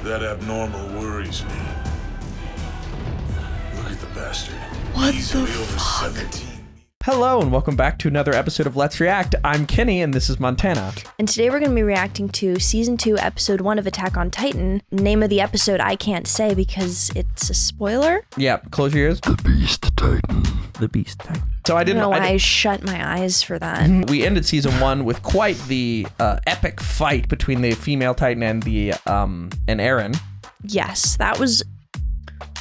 That abnormal worries me. Look at the bastard. What Easily the over fuck? 17. Hello and welcome back to another episode of Let's React. I'm Kenny and this is Montana. And today we're going to be reacting to Season 2, Episode 1 of Attack on Titan. Name of the episode I can't say because it's a spoiler. Yeah, close your ears. The Beast Titan. The Beast Titan. So I I didn't don't know why I I shut my eyes for that. we ended season 1 with quite the epic fight between the female Titan and the and Eren. Yes, that was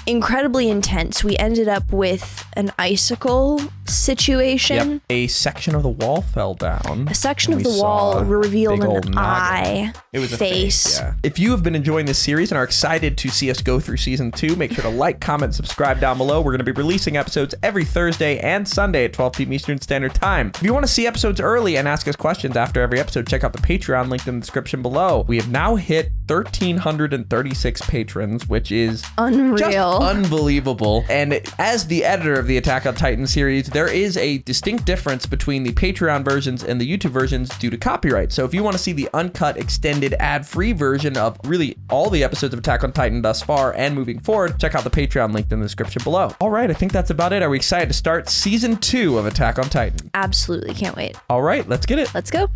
incredibly intense. We ended up with an icicle situation. Yep. A section of the wall fell down. A section and of the we wall saw a revealed big an old noggin. eye, It was a face. yeah. If you have been enjoying this series and are excited to see us go through season 2, make sure to like, comment, subscribe down below. We're going to be releasing episodes every Thursday and Sunday at 12 p.m. Eastern Standard Time. If you want to see episodes early and ask us questions after every episode, check out the Patreon linked in the description below. We have now hit 1,336 patrons, which is Unreal. just unbelievable. And as the editor of the Attack on Titan series, there is a distinct difference between the Patreon versions and the YouTube versions due to copyright. So if you want to see the uncut, extended, ad-free version of really all the episodes of Attack on Titan thus far and moving forward, check out the Patreon linked in the description below. All right, I think that's about it. Are we excited to start season 2 of Attack on Titan? Absolutely can't wait. All right, let's get it. Let's go.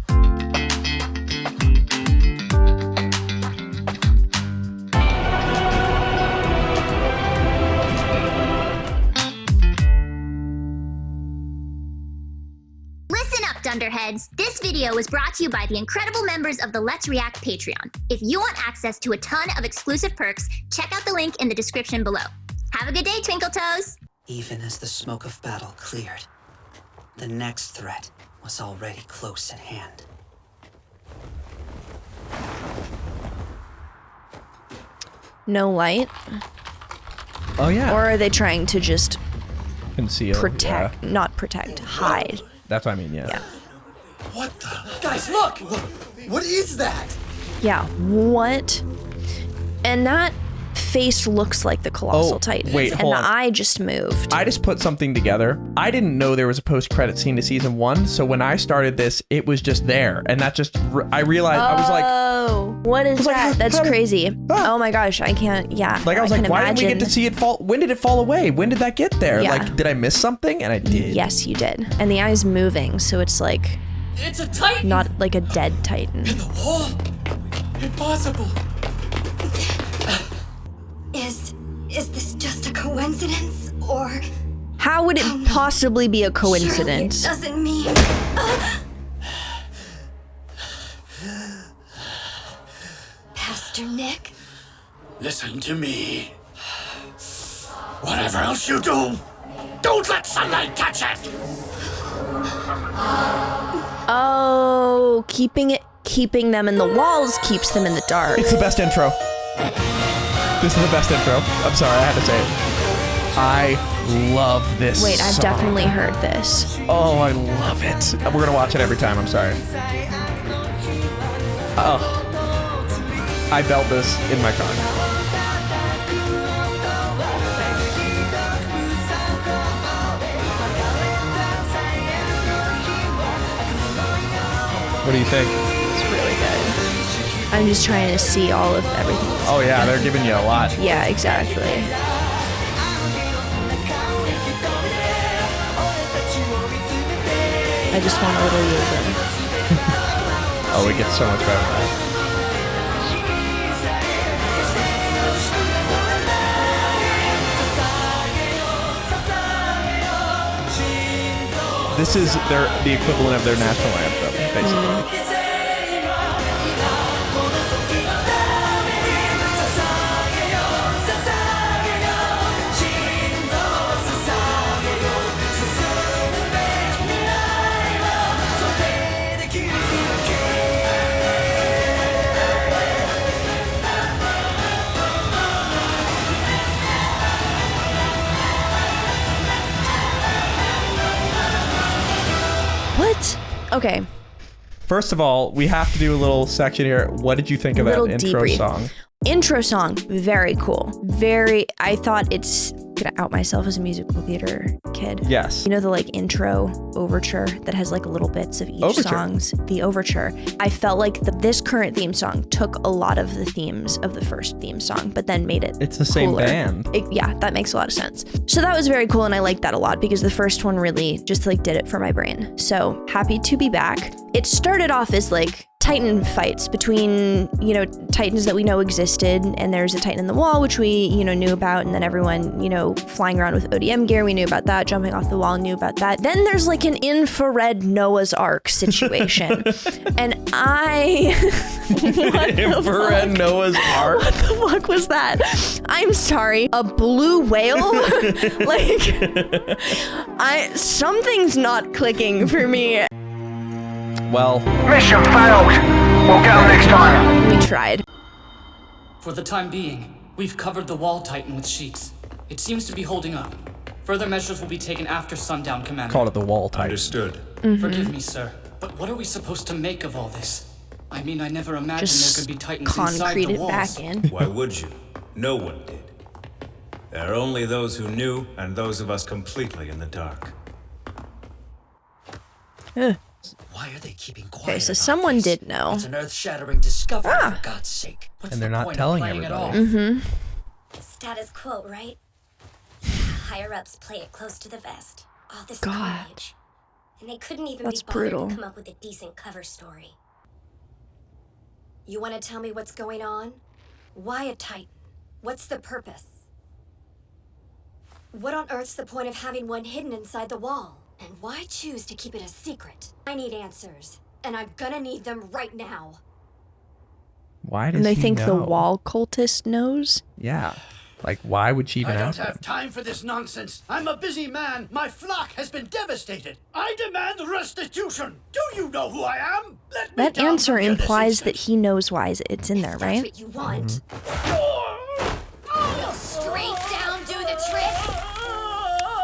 Listen up, Dunderheads! This video was brought to you by the incredible members of the Let's React Patreon. If you want access to a ton of exclusive perks, check out the link in the description below. Have a good day, Twinkle Toes! Even as the smoke of battle cleared, the next threat was already close at hand. No light? Oh yeah. Or are they trying to just Conceal. protect, Yeah. not protect, hide? That's what I mean, yeah. Yeah. What the? Guys, look! What is that? Yeah, what? And that face looks like the Colossal Oh, Titan. wait, and hold the on. eye just moved. I just put something together. I didn't know there was a post-credit scene to season 1, so when I started this, it was just there, and that just I realized I was like, oh, what is like, that? That's how did- crazy. Ah. Oh my gosh, I can't, yeah. I was can like, why didn't we get imagine. to see it fall? When did it fall away? When did that get there? Yeah. Like, did I miss something? And I did. Yes, you did. And the eye's moving, so it's like It's a Titan! not like a dead Titan. The wall? Impossible! Is this just a coincidence, or How would it possibly be a coincidence? surely it doesn't mean... Pastor Nick? Listen to me. Whatever else you do, don't let sunlight touch it. Oh, keeping them in the walls keeps them in the dark. It's the best intro. This is the best intro. I'm sorry, I had to say it. I love this Wait, I've song. definitely heard this. Oh, I love it. We're gonna watch it every time. I'm sorry. Oh, I belt this in my car. What do you think? It's really good. I'm just trying to see all of everything. Oh yeah, they're giving you a lot. Yeah, exactly. I just want a little yoga. Oh, it gets so much better than that. This is the equivalent of their national anthem, basically. What? Okay. First of all, we have to do a little section here. What did you think of that Little intro debrief. song? Intro song, very cool. I thought it's gonna out myself as a musical theater kid. Yes. You know the like intro overture that has like little bits of each songs? The overture. I felt like this current theme song took a lot of the themes of the first theme song, but then made it It's the same cooler. band. Yeah, that makes a lot of sense. So that was very cool, and I liked that a lot because the first one really just like did it for my brain. So happy to be back. It started off as like Titan fights between, you know, Titans that we know existed, and there's a Titan in the wall, which we, you know, knew about, and then everyone, you know, flying around with ODM gear, we knew about that, jumping off the wall, knew about that. Then there's like an infrared Noah's Ark situation, and Infrared Noah's Ark? What the fuck was that? I'm sorry, a blue whale? Like, something's not clicking for me. Well, Mission failed. We'll get them next time. We tried. For the time being, we've covered the wall Titan with sheets. It seems to be holding up. Further measures will be taken after sundown, Commander. call it the wall type. Understood. Forgive me, sir, but what are we supposed to make of all this? I mean, I never imagined Just there could be Titans inside concrete the it walls. back in. Why would you? No one did. There are only those who knew and those of us completely in the dark. Why are they keeping quiet? Okay, so about someone this? did know. It's an earth-shattering discovery, for God's sake. What's And they're the not point telling of playing everybody. At all? Status quo, right? Higher ups play it close to the vest. All this God. carnage. And they couldn't even That's be bothered brutal. to come up with a decent cover story. You want to tell me what's going on? Why a Titan? What's the purpose? What on earth's the point of having one hidden inside the wall? And why choose to keep it a secret? I need answers, and I'm gonna need them right now. Why does And they he think know? the wall cultist knows? Yeah. Like, why would she even I don't ask have him? time for this nonsense. I'm a busy man. My flock has been devastated. I demand restitution. Do you know who I am? Let me That down answer from here this implies that instant. he knows why it's in there, That's right? what you want. Will straight down do the trick?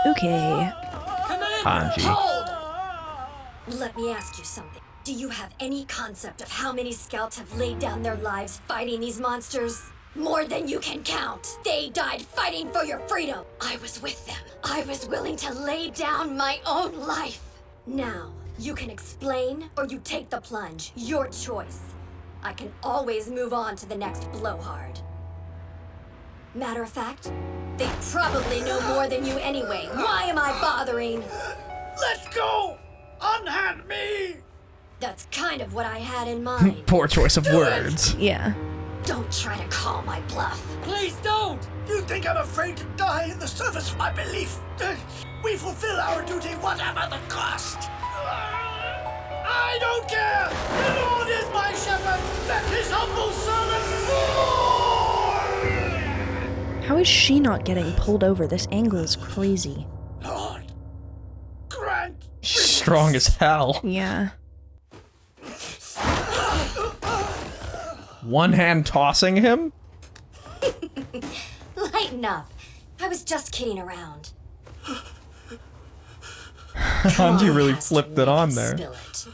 Okay. Hange. Hold! Let me ask you something. Do you have any concept of how many scouts have laid down their lives fighting these monsters? More than you can count. They died fighting for your freedom. I was with them. I was willing to lay down my own life. Now, you can explain or you take the plunge. Your choice. I can always move on to the next blowhard. Matter of fact, they probably know more than you anyway. Why am I bothering? Let's go! Unhand me! That's kind of what I had in mind. Poor choice of words. Yeah. Don't try to call my bluff. Please don't! You think I'm afraid to die in the service of my belief? We fulfill our duty whatever the cost! I don't care! The Lord is my shepherd! Let his humble servant fall! How is she not getting pulled over? This angle is crazy. Lord, grant She's strong as hell. Yeah. One hand tossing him? Lighten up. I was just kidding around. Hange really Has to flipped it on there. Spill it.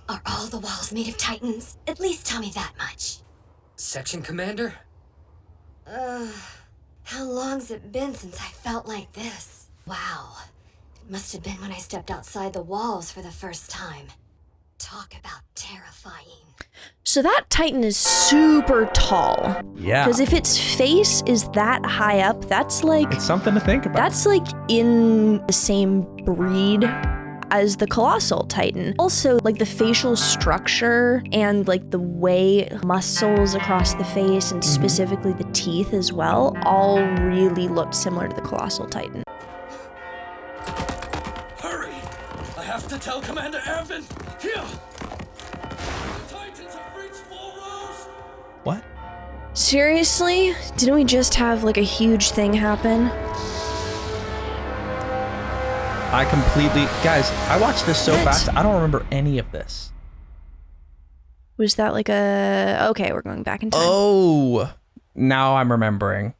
Are all the walls made of Titans? At least tell me that much. Section Commander? How long's it been since I felt like this? Wow. It must have been when I stepped outside the walls for the first time. Talk about terrifying. So that Titan is super tall. Yeah. Because if its face is that high up, that's like It's something to think about. that's like in the same breed as the colossal Titan. Also, like the facial structure and like the way muscles across the face and specifically the teeth as well all really looked similar to the colossal Titan. Hurry! I have to tell Commander Ervin. Here! The Titans have reached 4 rows! What? Seriously? Didn't we just have like a huge thing happen? I completely... Guys, I watched this so What? fast, I don't remember any of this. Was that like a... Okay, we're going back in time. Oh, now I'm remembering.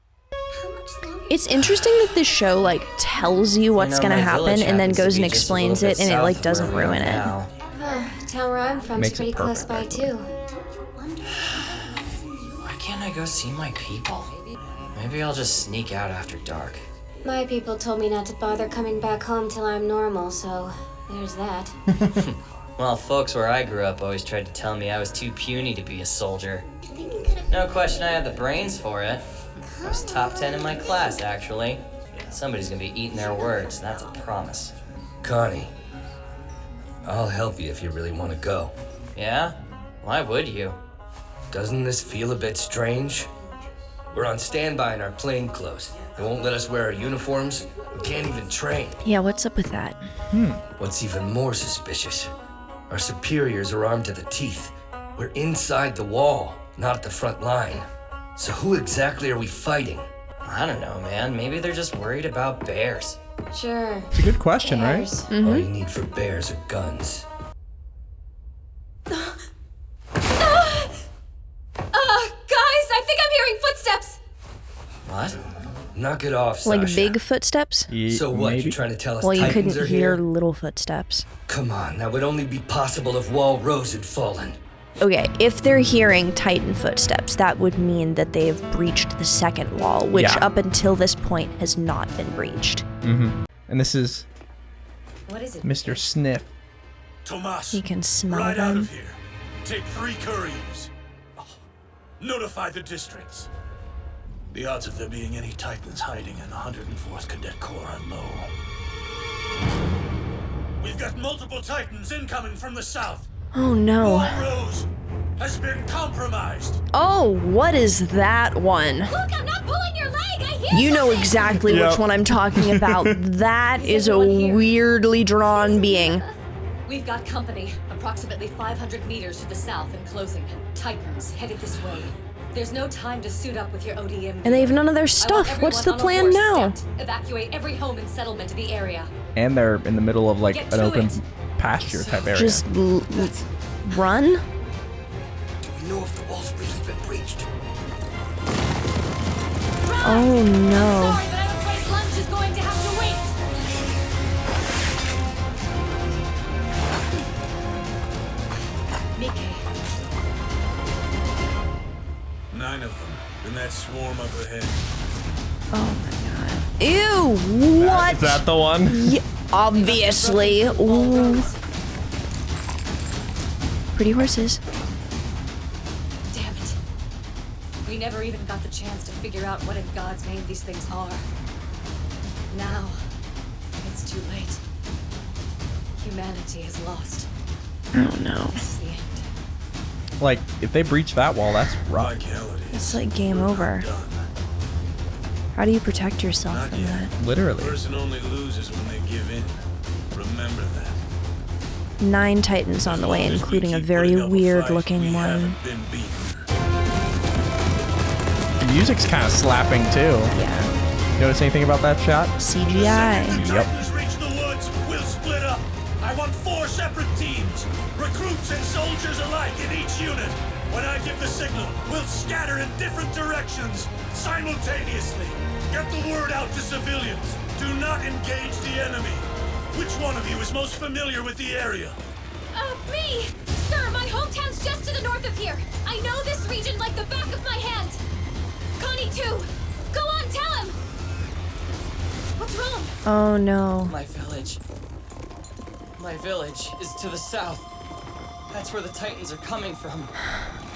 It's interesting that this show like tells you what's gonna happen and then goes and explains it and it like doesn't ruin it. Town where I'm from Makes is it pretty close perfect, by too. Why can't I go see my people? Maybe I'll just sneak out after dark. My people told me not to bother coming back home till I'm normal, so there's that. Well, folks where I grew up always tried to tell me I was too puny to be a soldier. No question I had the brains for it. I was top 10 in my class, actually. Somebody's gonna be eating their words, that's a promise. Connie, I'll help you if you really want to go. Yeah? Why would you? Doesn't this feel a bit strange? We're on standby in our plain clothes. They won't let us wear our uniforms. We can't even train. Yeah, what's up with that? What's even more suspicious, our superiors are armed to the teeth. We're inside the wall, not at the front line. So who exactly are we fighting? I don't know, man. Maybe they're just worried about bears. Sure. It's a good question, Bears. right? All you need for bears are guns. Guys, I think I'm hearing footsteps. What? Knock it off, Like Sasha. big footsteps? So what, Maybe. you trying to tell us Well, you Titans couldn't are hear here? little footsteps. Come on, that would only be possible if Wall Rose had fallen. Okay, if they're hearing Titan footsteps, that would mean that they've breached the second wall, which Yeah. up until this point has not been breached. And this is What is it? Mr. Sniff. Tomas, He can smell right out them. of here. Take 3 couriers. Notify the districts. The odds of there being any Titans hiding in the 104th Cadet Corps are low. We've got multiple Titans incoming from the south. Oh no. Wall Rose has been compromised. Oh, what is that one? Look, I'm not pulling your leg. I hear You know something. exactly which one I'm talking about. That is a everyone here? weirdly drawn being. We've got company, approximately 500 meters to the south and closing. Titans headed this way. There's no time to suit up with your ODM. And they have none of their I want stuff. What's the everyone on a plan horse now? stamped. Evacuate every home and settlement in the area. And they're in the middle of like Get an to open it. pasture type area. Just run? Do we know if the wall's really been breached? Oh no. Sorry, but I'm afraid lunch is going to have to wait. Mickey. 9 of them in that swarm up ahead. Oh my god. Ew, what? Is that the one? Yeah, obviously. Ooh. Pretty horses. Damn it. We never even got the chance to figure out what in God's name these things are. Now, it's too late. Humanity has lost. Oh no. This is the end. Like, if they breach that wall, that's rough. Like hell it is. It's like game over. Done. How do you protect yourself Not from yet. that? Literally. Person only loses when they give in. Remember that. 9 Titans on the way, As long as we including a keep very putting up weird fight, looking we one. haven't been beaten. The music's kind of slapping too. Yeah. Notice anything about that shot? CGI. Yep. Titans reach the woods, we'll split up. I want 4 separate teams, recruits and soldiers alike in each unit. When I give the signal, we'll scatter in different directions simultaneously. Get the word out to civilians. Do not engage the enemy. Which one of you is most familiar with the area? Me! Sir, my hometown's just to the north of here. I know this region like the back of my hand. Connie, too. Go on, tell him. What's wrong? Oh no. My village. My village is to the south. That's where the Titans are coming from.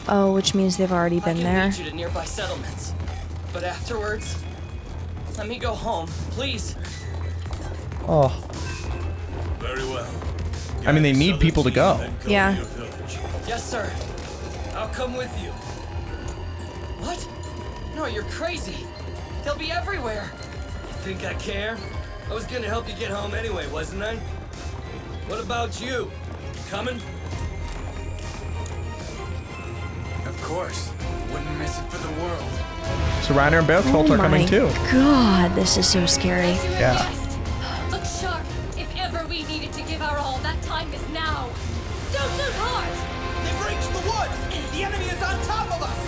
Oh, which means they've already I been can there. lead you to nearby settlements. But afterwards, let me go home, please. Oh. Very well. I mean, they Guide the need southern people to team, go. then Yeah. to your village. Yes, sir. I'll come with you. What? No, you're crazy. They'll be everywhere. Think I care? I was gonna help you get home anyway, wasn't I? What about you? Coming? Of course. Wouldn't miss it for the world. So Reiner and Bertolt Oh are coming my too. god, this is so scary. Yeah. Look sharp. If ever we needed to give our all, that time is now. Don't look hard. They've reached the woods! The enemy is on top of us!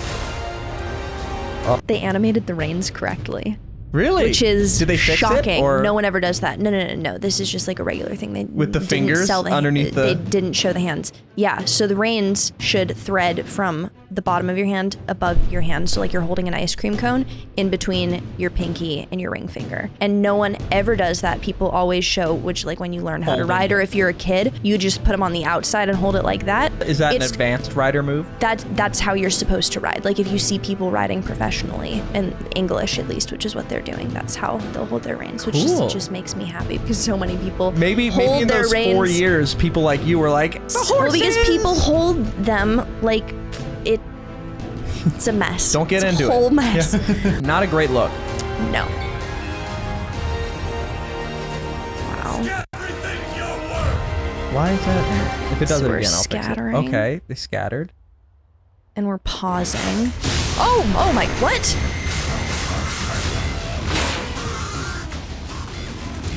They animated the reins correctly. Really? Which is Did they fix shocking. it, or? No one ever does that. No. This is just like a regular thing. They With the didn't fingers sell underneath They didn't show the hands. Yeah, so the reins should thread from the bottom of your hand above your hand. So like you're holding an ice cream cone in between your pinky and your ring finger. And no one ever does that. People always show, which like when you learn how to ride, or if you're a kid, you just put them on the outside and hold it like that. Is that an advanced rider move? That's how you're supposed to ride. Like if you see people riding professionally, in English at least, which is what they're doing, that's how they'll hold their reins, which just makes me happy because so many people maybe hold in their those reins. 4 years, people like you were like, Well, because people hold them like it's a mess. Don't get it's into a whole it. mess. Yeah. Not a great look. No. Wow. Why is that? If it does So it we're again, I'll fix it. scattering. Okay, they scattered. And we're pausing. Oh my, what?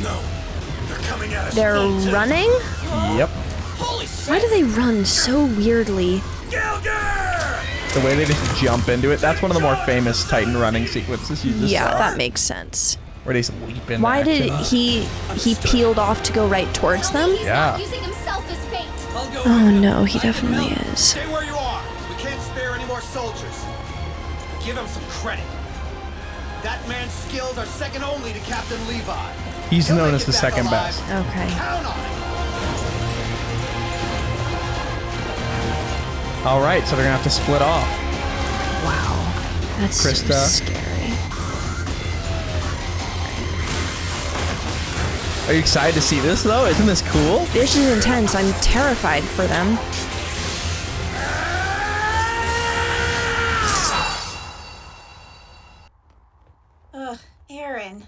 No. They're coming at us. They're running? Yep. Why do they run so weirdly? The way they just jump into it. That's one of the more famous Titan running sequences you just Yeah, saw. that makes sense. Where they just leap in. Why did he peeled off to go right towards them? Yeah. Using himself as bait. Oh no, he definitely is. Stay where you are. We can't spare any more soldiers. Give him some credit. That man's skills are second only to Captain Levi. He's He'll known make as it the back second alive. best. Okay. Count on it. All right, so they're gonna have to split off. Wow, that's so Krista. scary. Are you excited to see this though? Isn't this cool? This is intense. I'm terrified for them. Aaron.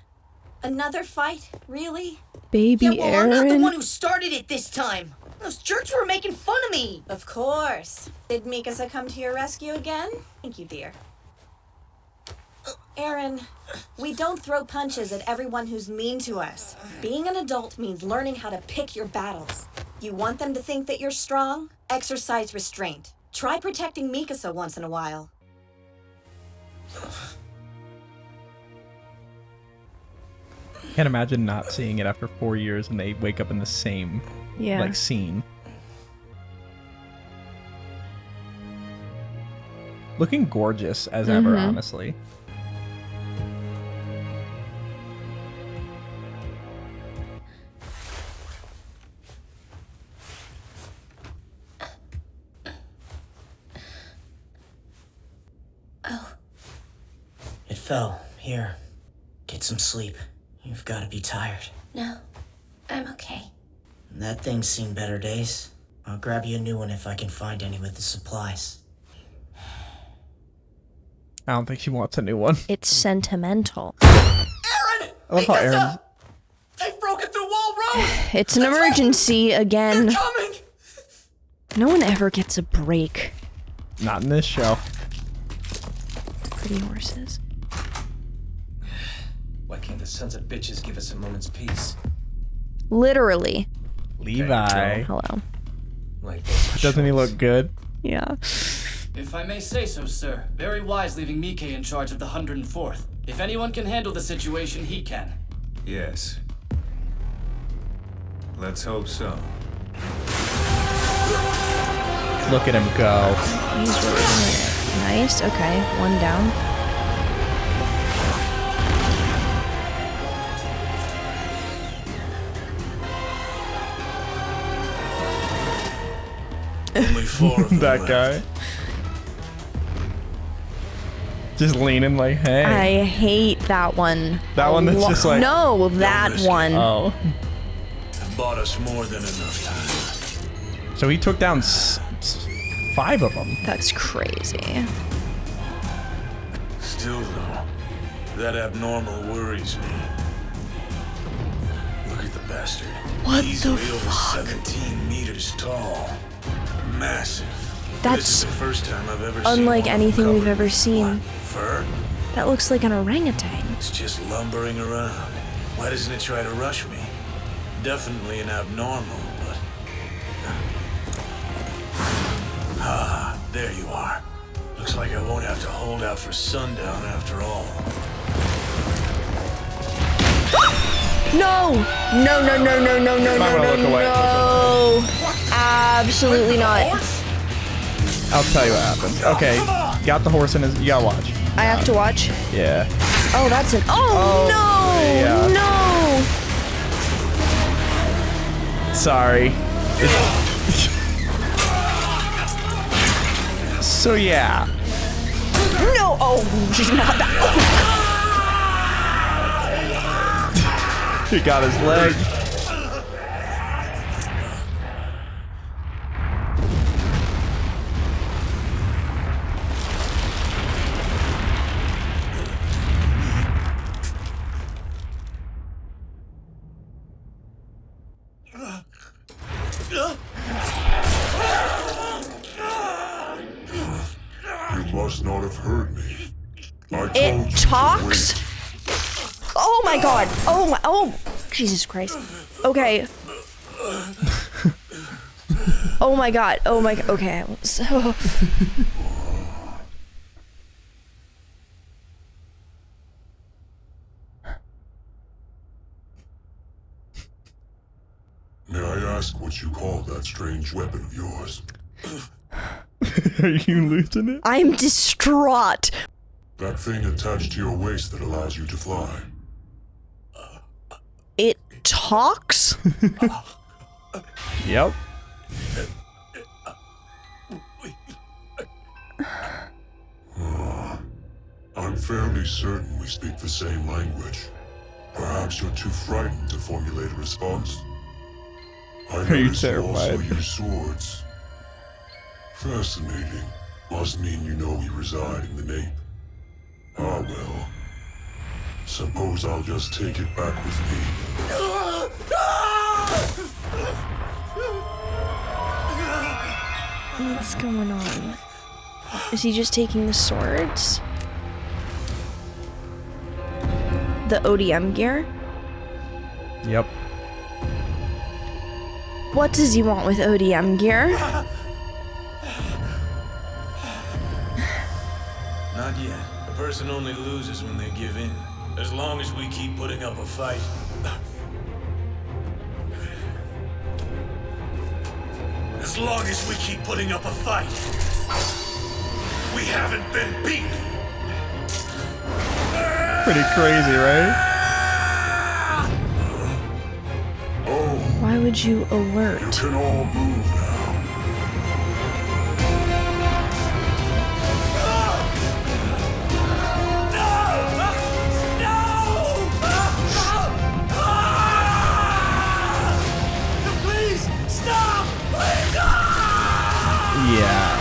Another fight? Really? Baby yeah, well, I'm not the Aaron. one who started it this time. Those jerks were making fun of me. Of course. Did Mikasa come to your rescue again? Thank you, dear. Aaron, we don't throw punches at everyone who's mean to us. Being an adult means learning how to pick your battles. You want them to think that you're strong? Exercise restraint. Try protecting Mikasa once in a while. Can't imagine not seeing it after 4 years and they wake up in the same like scene. Looking gorgeous as ever, honestly. It fell. Here. Get some sleep. You've got to be tired. No, I'm okay. That thing's seen better days. I'll grab you a new one if I can find any with the supplies. I don't think she wants a new one. It's sentimental. Aaron! I love how Aaron's... They've broken through Wall Road! It's an emergency again. They're coming! No one ever gets a break. Not in this show. Pretty horses. Why can't the sons of bitches give us a moment's peace? Literally. Levi. Hello. Like this. Doesn't he look good? Yeah. If I may say so, sir, very wise leaving Mike in charge of the 104th. If anyone can handle the situation, he can. Yes. Let's hope so. Look at him go. He's really doing it. Nice. Okay, one down. Only 4 of them That left. guy. Just leaning like, hey. I hate that one. That one that's just like... No, that one. Oh. Have bought us more than enough time. So he took down 5 of them. That's crazy. Still though, that abnormal worries me. Look at the bastard. What Easily the over fuck? 17 meters tall. Massive. That's this is the first time I've ever unlike seen one anything we've covered ever with seen. fur. That looks like an orangutan. It's just lumbering around. Why doesn't it try to rush me? Definitely an abnormal, but... Ah, there you are. Looks like I won't have to hold out for sundown after all. No! No, no, no, no, no, no, Might no, wanna no, look away. no. Absolutely not. I'll tell you what happened. Okay, got the horse in his. You gotta watch. I have to watch. Yeah. Oh, that's it. Oh, no! yeah. No! Sorry. So yeah. No! Oh, she's not that. He got his leg. You must not have heard me. I told you It to talks? Oh my god. Oh, Jesus Christ. Okay. Oh my god. Oh my god. Okay. So. May I ask what you call that strange weapon of yours? Are you losing it? I'm distraught. That thing attached to your waist that allows you to fly. It talks? Yep. I'm fairly certain we speak the same language. Perhaps you're too frightened to formulate a response. I Are you notice you also terrified? use swords. Fascinating. Must mean you know we reside in the Nape. Ah well. Suppose I'll just take it back with me. What's going on? Is he just taking the swords? The ODM gear? Yep. What does he want with ODM gear? Not yet. A person only loses when they give in. As long as we keep putting up a fight. As long as we keep putting up a fight. We haven't been beaten. Pretty crazy, right? Why would you alert? You can all move now. Please, stop! Please, Yeah.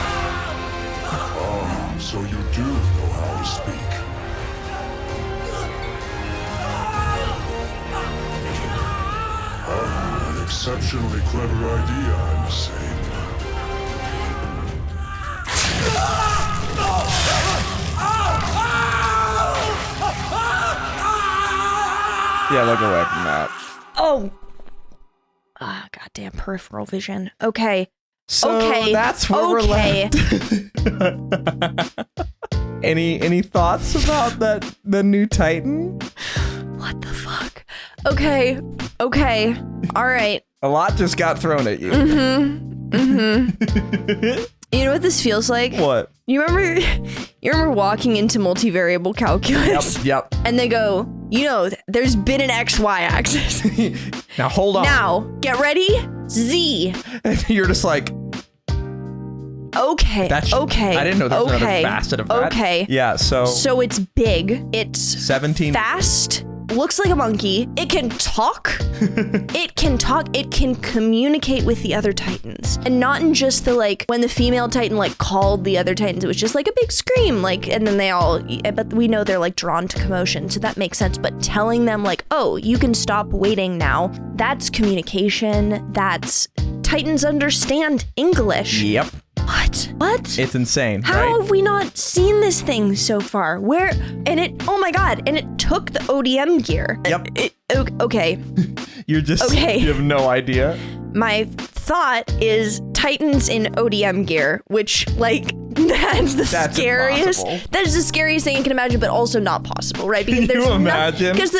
So you do know how to speak. An exceptionally clever idea, I must say. Yeah, look away from that. Oh! Ah, goddamn peripheral vision. Okay. So okay. that's where we're left. Any thoughts about the new Titan? What the fuck? Okay. Okay. All right. A lot just got thrown at you. You know what this feels like? What? You remember walking into multivariable calculus? Yep. And they go, you know, there's been an XY axis. Now hold on. Now, get ready. Z. And you're just like, okay. Okay. I didn't know there was another facet of that. Okay. Yeah, So it's big. It's 17. fast. Looks like a monkey. It can talk. It can talk. It can communicate with the other Titans. And not in just the like, when the female Titan like called the other Titans, it was just like a big scream. Like, and then they all, but we know they're like drawn to commotion. So that makes sense. But telling them like, oh, you can stop waiting now. That's communication. That's Titans understand English. Yep. What? It's insane, How right? have we not seen this thing so far? Where? And it, oh my god, and it took the ODM gear. Yep. Okay. You're just, Okay. you have no idea. My thought is Titans in ODM gear, which like that's the scariest. impossible. That is the scariest thing I can imagine, but also not possible, right? Because Can you imagine? Because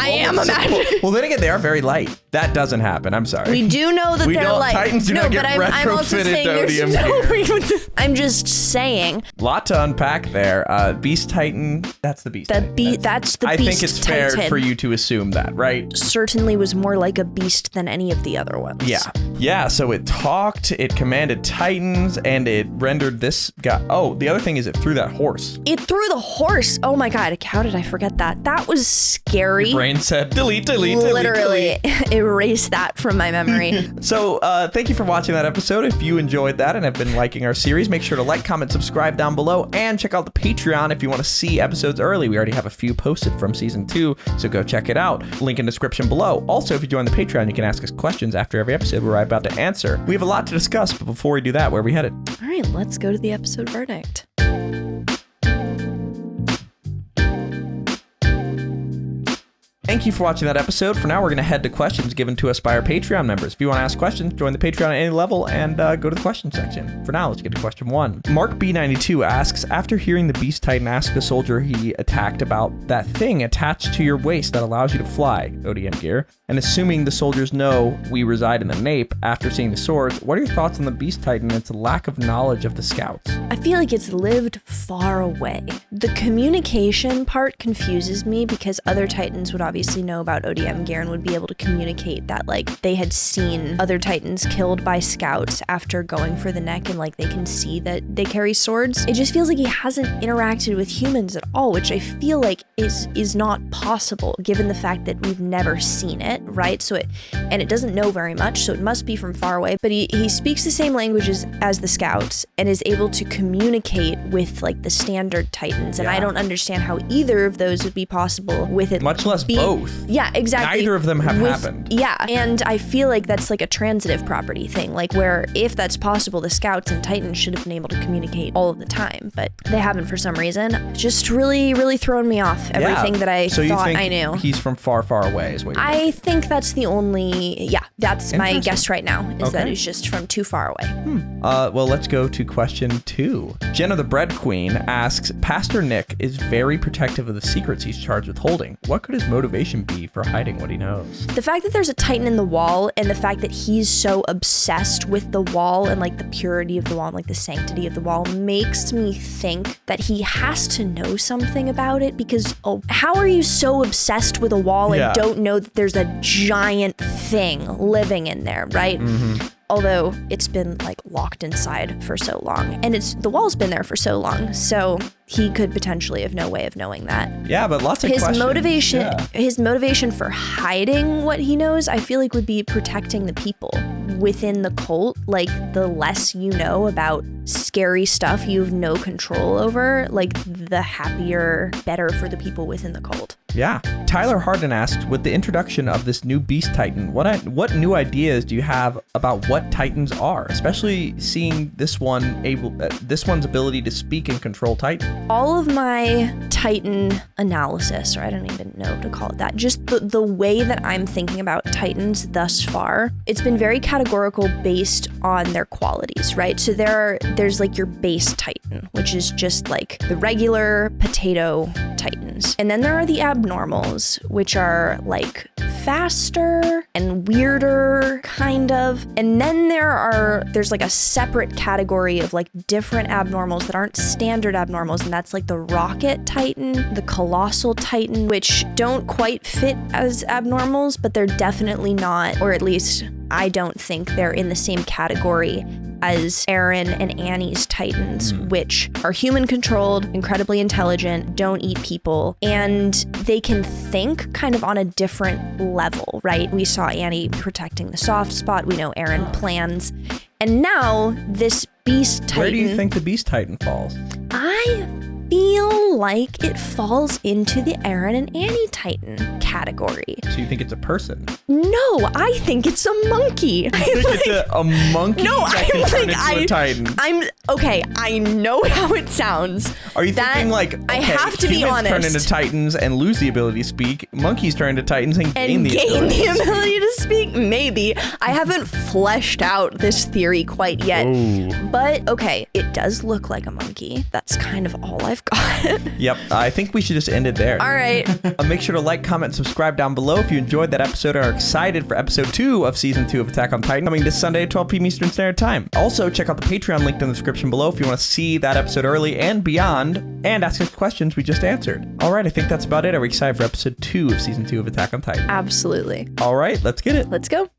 I am imagining. Well, then again, they are very light. That doesn't happen. I'm sorry. We do know that they're light. Titans do not get I'm also retrofitted saying to there's ODM no gear. reason. I'm just saying. Lot to unpack there. Beast Titan, that's the Beast Titan. That's the I Beast think it's Titan. fair for you to assume that, right? Certainly was more like a beast than any of the other ones. Yeah, so it talked, it commanded Titans, and it rendered this guy. Oh, the other thing is it threw that horse. It threw the horse. Oh my God, how did I forget that? That was scary. Your brain said, delete. Literally, erase that from my memory. So thank you for watching that episode. If you enjoyed that and have been liking our series, make sure to like, comment, subscribe down below, and check out the Patreon if you want to see episodes early. We already have a few posted from season 2, so go check it out. Link in the description below. Also, if you join the Patreon, you can ask us questions after every episode we're about to answer. We have a lot to discuss, but before we do that, where are we headed? All right, let's go to the episode verdict. Thank you for watching that episode. For now, we're going to head to questions given to us by our Patreon members. If you want to ask questions, join the Patreon at any level and go to the question section. For now, let's get to question 1. Mark B92 asks, after hearing the Beast Titan ask the soldier he attacked about that thing attached to your waist that allows you to fly, ODM gear, and assuming the soldiers know we reside in the Nape after seeing the swords, what are your thoughts on the Beast Titan and its lack of knowledge of the scouts? I feel like it's lived far away. The communication part confuses me because other Titans would obviously know about ODM gear and would be able to communicate that like they had seen other Titans killed by scouts after going for the neck and like they can see that they carry swords. It just feels like he hasn't interacted with humans at all, which I feel like is not possible given the fact that we've never seen it, right? So it doesn't know very much, so it must be from far away, but he speaks the same languages as the scouts and is able to communicate with like the standard Titans, and I don't understand how either of those would be possible with it, much less both. Yeah, exactly. Neither of them have happened. Yeah, and I feel like that's like a transitive property thing, like where if that's possible, the scouts and Titans should have been able to communicate all of the time, but they haven't for some reason. Just really, really thrown me off everything that I thought I knew. He's from far, far away is what you're I think that's the only, that's my guess right now, is that he's just from too far away. Well, let's go to question 2. Jenna the Bread Queen asks, Pastor Nick is very protective of the secrets he's charged with holding. What could his motivation be for hiding what he knows? The fact that there's a Titan in the wall and the fact that he's so obsessed with the wall and like the purity of the wall and like the sanctity of the wall makes me think that he has to know something about it, because how are you so obsessed with a wall and don't know that there's a giant thing living in there, right? Although it's been like locked inside for so long, and the wall's been there for so long, so he could potentially have no way of knowing that. Yeah, but lots of questions. His motivation for hiding what he knows, I feel like would be protecting the people within the cult. Like the less you know about scary stuff you have no control over, like the happier, better for the people within the cult. Yeah. Tyler Harden asked, with the introduction of this new Beast Titan, what new ideas do you have about what Titans are, especially seeing this one's ability to speak and control Titan? All of my Titan analysis, or I don't even know what to call it that, just the way that I'm thinking about Titans thus far, it's been very categorical based on their qualities, right? So there's like your base Titan, which is just like the regular potato Titans. And then there are the abnormals, which are like faster and weirder, kind of. And then there's like a separate category of like different abnormals that aren't standard abnormals, and that's like the Rocket Titan, the Colossal Titan, which don't quite fit as abnormals, but they're definitely not, or at least I don't think they're in the same category as Aaron and Annie's Titans, which are human-controlled, incredibly intelligent, don't eat people, and they can think kind of on a different level, right? We saw Annie protecting the soft spot. We know Aaron plans. And now this Beast Titan... Where do you think the Beast Titan falls? I feel like it falls into the Aaron and Annie Titan category. So you think it's a person? No, I think it's a monkey. You think it's a monkey that can turn into a Titan? Okay, I know how it sounds. Are you thinking like, okay, I have to be honest, turn into Titans and lose the ability to speak, monkeys turn into Titans and gain the ability to speak? Maybe. I haven't fleshed out this theory quite yet. Ooh. But okay, it does look like a monkey. That's kind of all I've forgot. Yep, I think we should just end it there. All right. Make sure to like, comment, and subscribe down below if you enjoyed that episode and are excited for episode 2 of season 2 of Attack on Titan, coming this Sunday at 12 p.m. Eastern Standard Time. Also, check out the Patreon linked in the description below if you want to see that episode early and beyond, and ask us questions we just answered. All right, I think that's about it. Are we excited for episode 2 of season 2 of Attack on Titan? Absolutely. All right, let's get it. Let's go.